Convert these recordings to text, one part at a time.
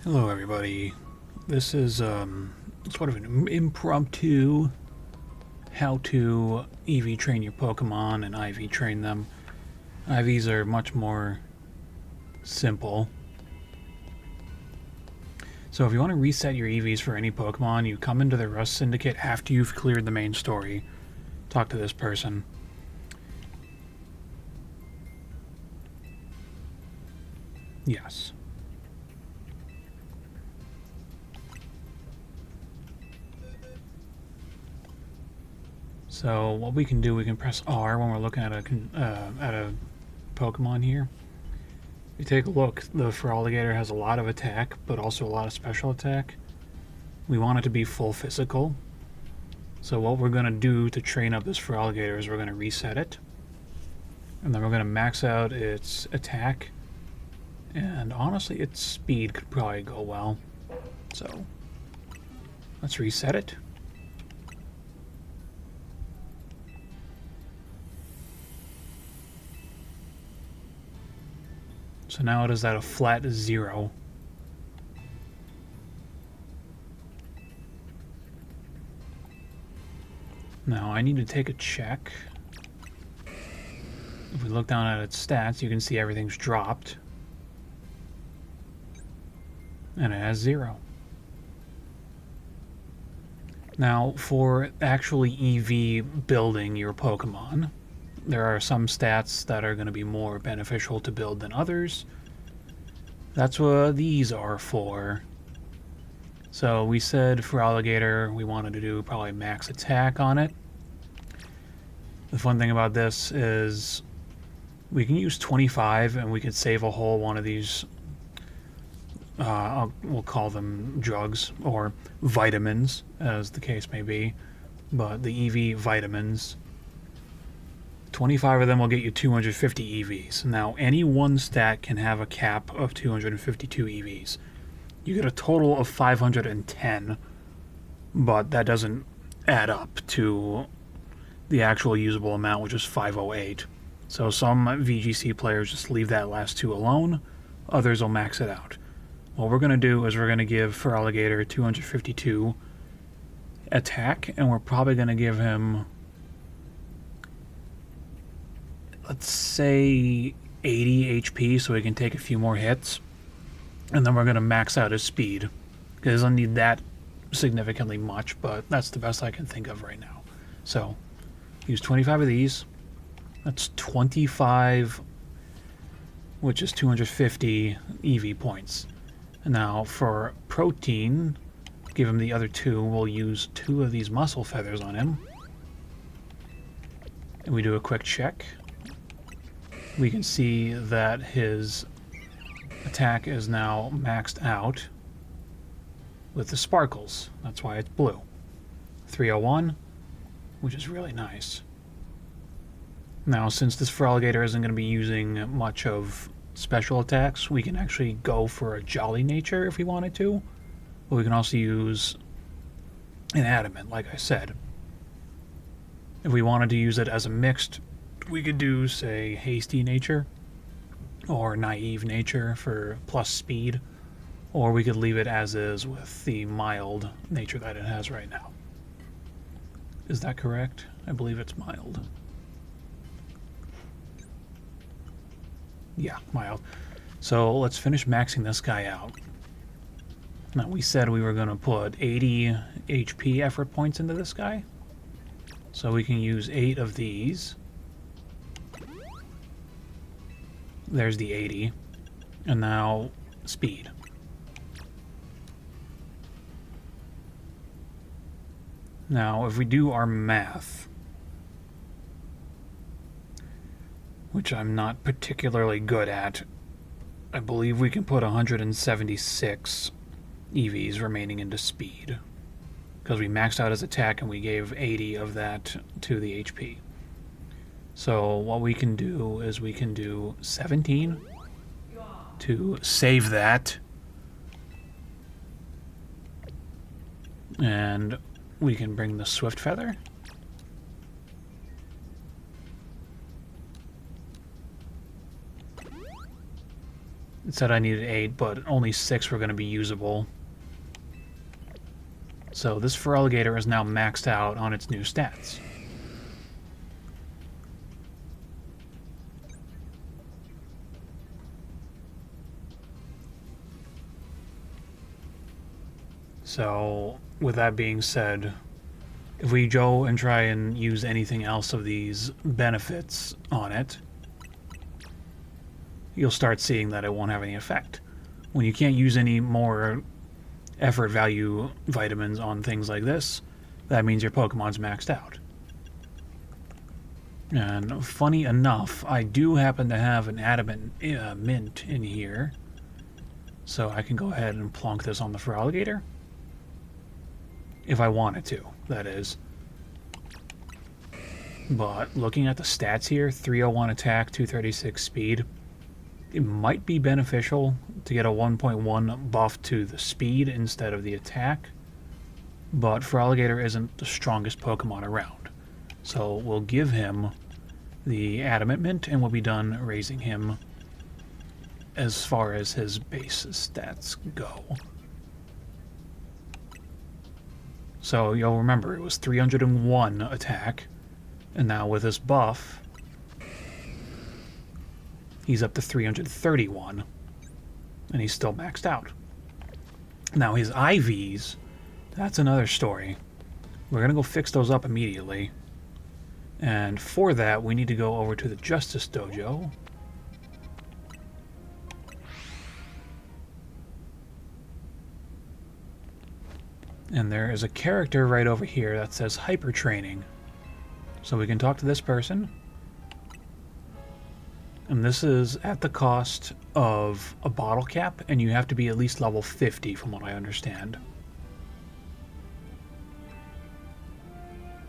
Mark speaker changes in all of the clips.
Speaker 1: Hello everybody. This is sort of an impromptu how to EV train your Pokemon and IV train them. IVs are much more simple. So if you want to reset your EVs for any Pokemon, you come into the Rust Syndicate after you've cleared the main story. Talk to this person. Yes. So what we can do, we can press R when we're looking at a Pokemon here. If you take a look, the Feraligatr has a lot of attack, but also a lot of special attack. We want it to be full physical. So what we're going to do to train up this Feraligatr is we're going to reset it. And then we're going to max out its attack. And honestly, its speed could probably go well. So let's reset it. So now it is at a flat 0. Now I need to take a check. If we look down at its stats, you can see everything's dropped. And it has 0. Now, for actually EV building your Pokemon, there are some stats that are going to be more beneficial to build than others. That's what these are for. So we said for Alligator we wanted to do probably max attack on it. The fun thing about this is we can use 25 and we could save a whole one of these, we'll call them drugs or vitamins as the case may be, but the EV vitamins. 25 of them will get you 250 EVs. Now, any one stat can have a cap of 252 EVs. You get a total of 510, but that doesn't add up to the actual usable amount, which is 508. So some VGC players just leave that last 2 alone. Others will max it out. What we're going to do is we're going to give Feraligatr 252 attack, and we're probably going to give him, let's say 80 HP so he can take a few more hits. And then we're going to max out his speed. Because he doesn't need that significantly much, but that's the best I can think of right now. So, use 25 of these. That's 25, which is 250 EV points. And now for protein, give him the other 2. We'll use 2 of these muscle feathers on him. And we do a quick check. We can see that his attack is now maxed out with the sparkles. That's why it's blue. 301, which is really nice. Now, since this Feraligatr isn't going to be using much of special attacks, we can actually go for a Jolly Nature if we wanted to. But we can also use an Adamant, like I said. If we wanted to use it as a mixed, we could do, say, Hasty Nature or Naive Nature for plus speed, or we could leave it as is with the mild nature that it has right now. Is that correct? I believe it's mild. Yeah, mild. So let's finish maxing this guy out. Now, we said we were going to put 80 HP effort points into this guy. So we can use 8 of these. There's the 80. And now, speed. Now, if we do our math, which I'm not particularly good at, I believe we can put 176 EVs remaining into speed. Because we maxed out his attack and we gave 80 of that to the HP. So what we can do is we can do 17 to save that. And we can bring the Swift Feather. It said I needed 8, but only 6 were going to be usable. So this Feraligatr is now maxed out on its new stats. So, with that being said, if we go and try and use anything else of these benefits on it, you'll start seeing that it won't have any effect. When you can't use any more effort value vitamins on things like this, that means your Pokemon's maxed out. And funny enough, I do happen to have an adamant mint in here, so I can go ahead and plonk this on the Feraligatr. If I wanted to, that is. But looking at the stats here, 301 attack, 236 speed, it might be beneficial to get a 1.1 buff to the speed instead of the attack. But Feraligatr isn't the strongest Pokemon around. So we'll give him the Adamant Mint and we'll be done raising him as far as his base stats go. So you'll remember it was 301 attack, and now with this buff, he's up to 331, and he's still maxed out. Now his IVs, that's another story. We're going to go fix those up immediately. And for that, we need to go over to the Justice Dojo. And there is a character right over here that says Hyper Training. So we can talk to this person. And this is at the cost of a bottle cap, and you have to be at least level 50 from what I understand.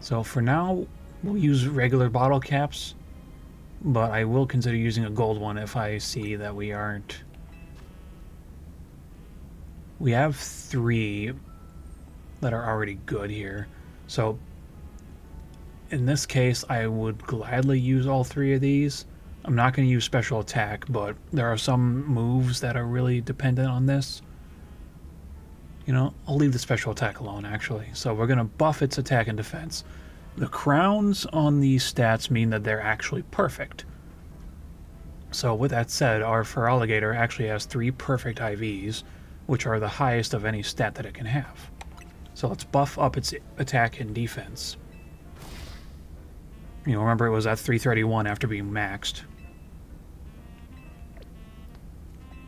Speaker 1: So for now, we'll use regular bottle caps, but I will consider using a gold one if I see that we aren't. We have 3 that are already good here. So in this case, I would gladly use all 3 of these. I'm not going to use special attack, but there are some moves that are really dependent on this. You know, I'll leave the special attack alone, actually. So we're going to buff its attack and defense. The crowns on these stats mean that they're actually perfect. So with that said, our Feraligatr actually has 3 perfect IVs, which are the highest of any stat that it can have. So let's buff up its attack and defense. You know, remember it was at 331 after being maxed.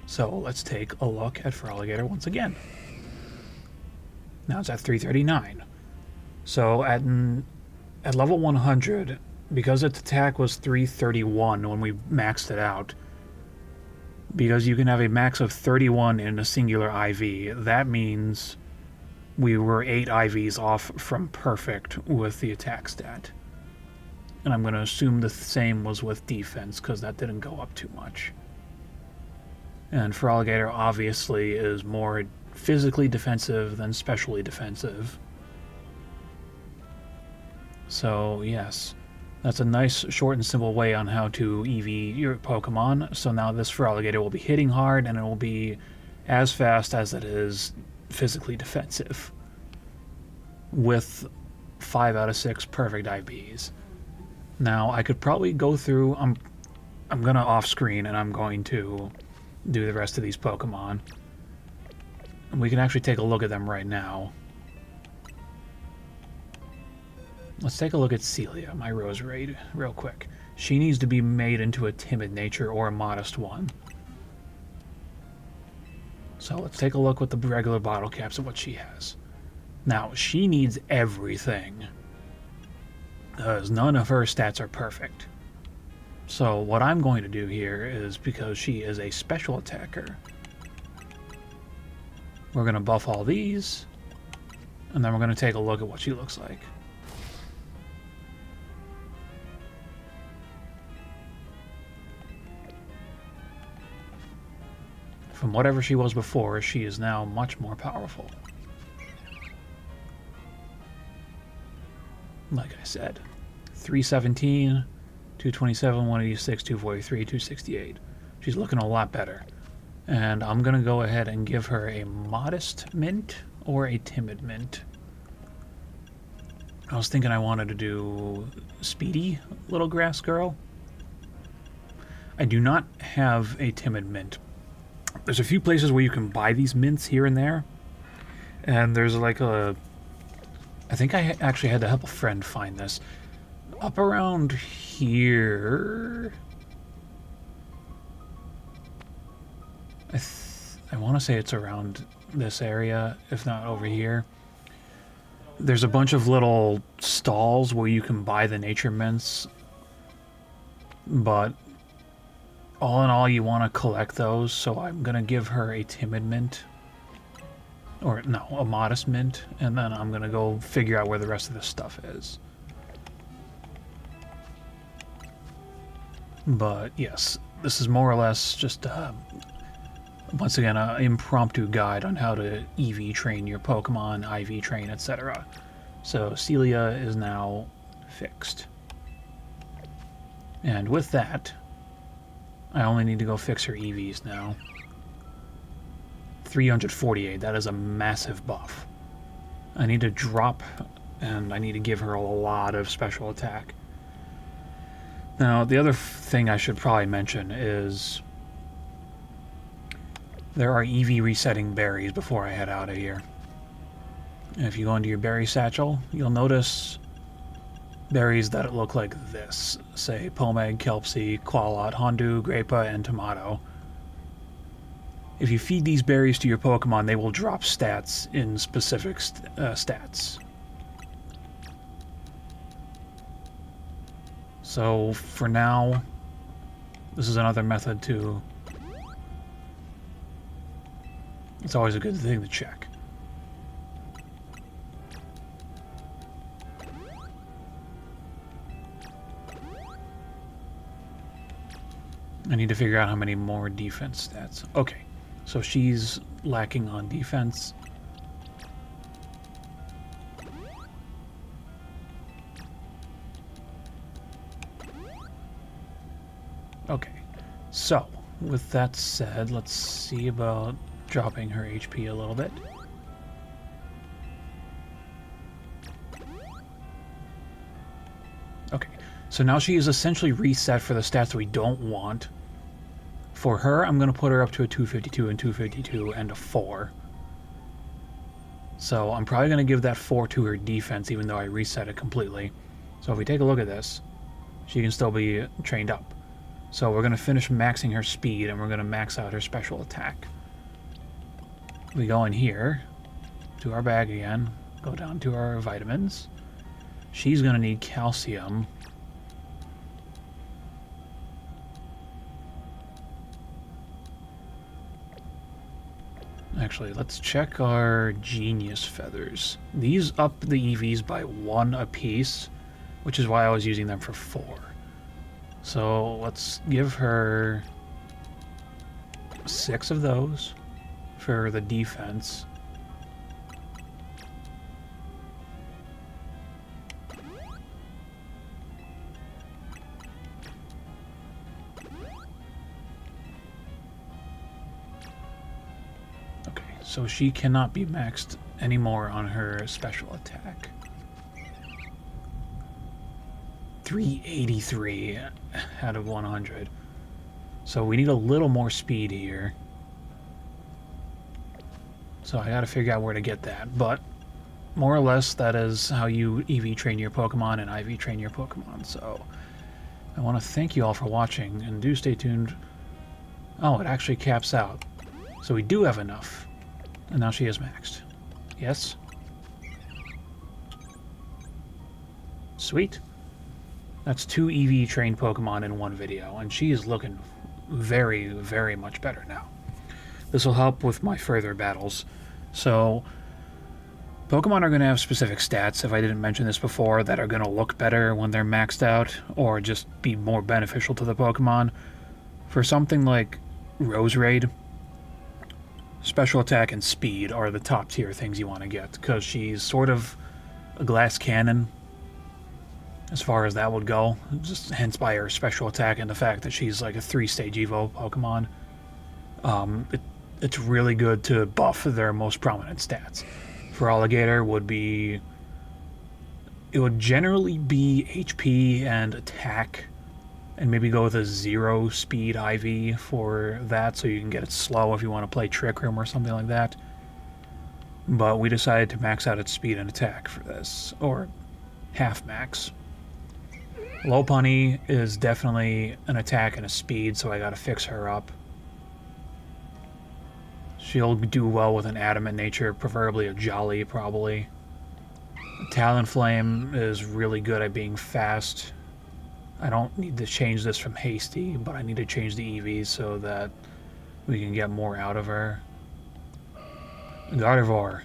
Speaker 1: So let's take a look at Feraligatr once again. Now it's at 339. So at level 100, because its attack was 331 when we maxed it out, because you can have a max of 31 in a singular IV, that means we were 8 IVs off from perfect with the attack stat. And I'm going to assume the same was with defense, because that didn't go up too much. And Feraligatr obviously is more physically defensive than specially defensive. So yes, that's a nice short and simple way on how to EV your Pokemon. So now this Feraligatr will be hitting hard, and it will be as fast as it is physically defensive, with 5 out of 6 perfect IVs. Now I could probably go through. I'm gonna off screen, and I'm going to do the rest of these Pokemon. And we can actually take a look at them right now. Let's take a look at Celia, my Roserade, real quick. She needs to be made into a timid nature or a modest one. So let's take a look with the regular bottle caps at what she has. Now, she needs everything, because none of her stats are perfect. So what I'm going to do here is, because she is a special attacker, we're going to buff all these, and then we're going to take a look at what she looks like. From whatever she was before, she is now much more powerful. Like I said, 317, 227, 186, 243, 268. She's looking a lot better. And I'm going to go ahead and give her a modest mint or a timid mint. I was thinking I wanted to do Speedy Little Grass Girl. I do not have a timid mint. There's a few places where you can buy these mints here and there. And there's like a... I think I actually had to help a friend find this. Up around here... I want to say it's around this area, if not over here. There's a bunch of little stalls where you can buy the nature mints, but all in all, you want to collect those, so I'm going to give her a timid mint. Or, no, a modest mint, and then I'm going to go figure out where the rest of this stuff is. But, yes, this is more or less just... once again, an impromptu guide on how to EV train your Pokemon, IV train, etc. So Celia is now fixed. And with that, I only need to go fix her EVs now. 348, that is a massive buff. I need to drop, and I need to give her a lot of special attack. Now, the other thing I should probably mention is... there are EV resetting berries before I head out of here. And if you go into your berry satchel, you'll notice berries that look like this. Say Pomeg, Kelpsy, Qualot, Hondu, Grappa, and Tomato. If you feed these berries to your Pokemon, they will drop stats in specific stats. So, for now, this is another method to... it's always a good thing to check. I need to figure out how many more defense stats. Okay, so she's lacking on defense. Okay, so with that said, let's see about dropping her HP a little bit. Okay, so now she is essentially reset for the stats we don't want. For her, I'm going to put her up to a 252 and 252 and a 4. So I'm probably going to give that 4 to her defense, even though I reset it completely. So if we take a look at this, she can still be trained up. So we're going to finish maxing her speed, and we're going to max out her special attack. We go in here, to our bag again, go down to our vitamins. She's going to need calcium. Actually, let's check our Genius Feathers. These up the EVs by 1 apiece, which is why I was using them for 4. So let's give her 6 of those for the defense. Okay, so she cannot be maxed anymore on her special attack. 383 out of 100. So we need a little more speed here. So I gotta figure out where to get that, but more or less that is how you EV train your Pokemon and IV train your Pokemon. So I want to thank you all for watching, and do stay tuned. Oh, it actually caps out. So we do have enough. And now she is maxed. Yes? Sweet. That's 2 EV trained Pokemon in one video, and she is looking very, very much better now. This will help with my further battles. So, Pokemon are going to have specific stats, if I didn't mention this before, that are going to look better when they're maxed out, or just be more beneficial to the Pokemon. For something like Roserade, special attack and speed are the top tier things you want to get, because she's sort of a glass cannon, as far as that would go, just hence by her special attack and the fact that she's like a 3-stage Evo Pokemon. It's really good to buff their most prominent stats. For Alligator it would generally be HP and attack, and maybe go with a 0 speed IV for that, so you can get it slow if you want to play Trick Room or something like that. But we decided to max out its speed and attack for this, or half max. Lopunny is definitely an attack and a speed, so I gotta fix her up. She'll do well with an adamant nature, preferably a jolly, probably. Talonflame is really good at being fast. I don't need to change this from hasty, but I need to change the EVs so that we can get more out of her. Gardevoir.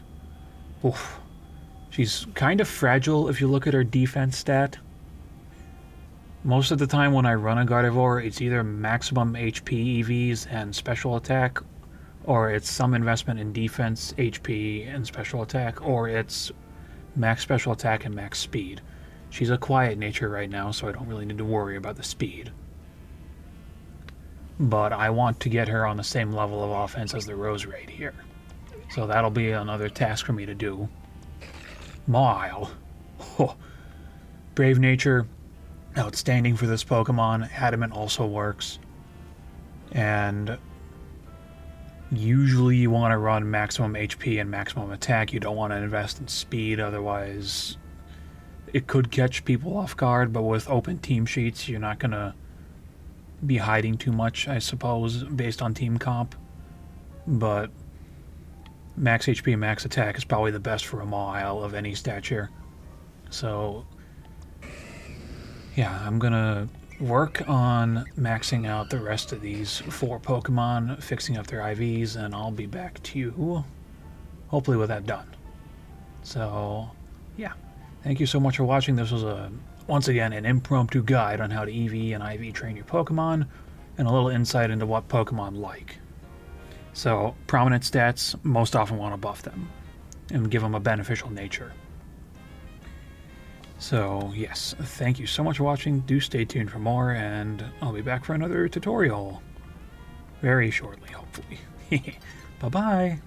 Speaker 1: Oof. She's kind of fragile if you look at her defense stat. Most of the time when I run a Gardevoir, it's either maximum HP EVs and special attack, or it's some investment in defense, HP, and special attack, or it's max special attack and max speed. She's a quiet nature right now, so I don't really need to worry about the speed. But I want to get her on the same level of offense as the Roserade here. So that'll be another task for me to do. Mawile. Oh. Brave nature, outstanding for this Pokemon. Adamant also works. And usually you want to run maximum HP and maximum attack. You don't want to invest in speed, otherwise it could catch people off guard, but with open team sheets, you're not going to be hiding too much, I suppose, based on team comp. But max HP and max attack is probably the best for a Mawile of any stature. So, yeah, I'm going to work on maxing out the rest of these 4 Pokemon, fixing up their IVs, and I'll be back to you, hopefully with that done. So, yeah. Thank you so much for watching. This was, once again, an impromptu guide on how to EV and IV train your Pokemon, and a little insight into what Pokemon like. So, prominent stats, most often want to buff them, and give them a beneficial nature. So, yes, thank you so much for watching. Do stay tuned for more, and I'll be back for another tutorial very shortly, hopefully. Bye-bye!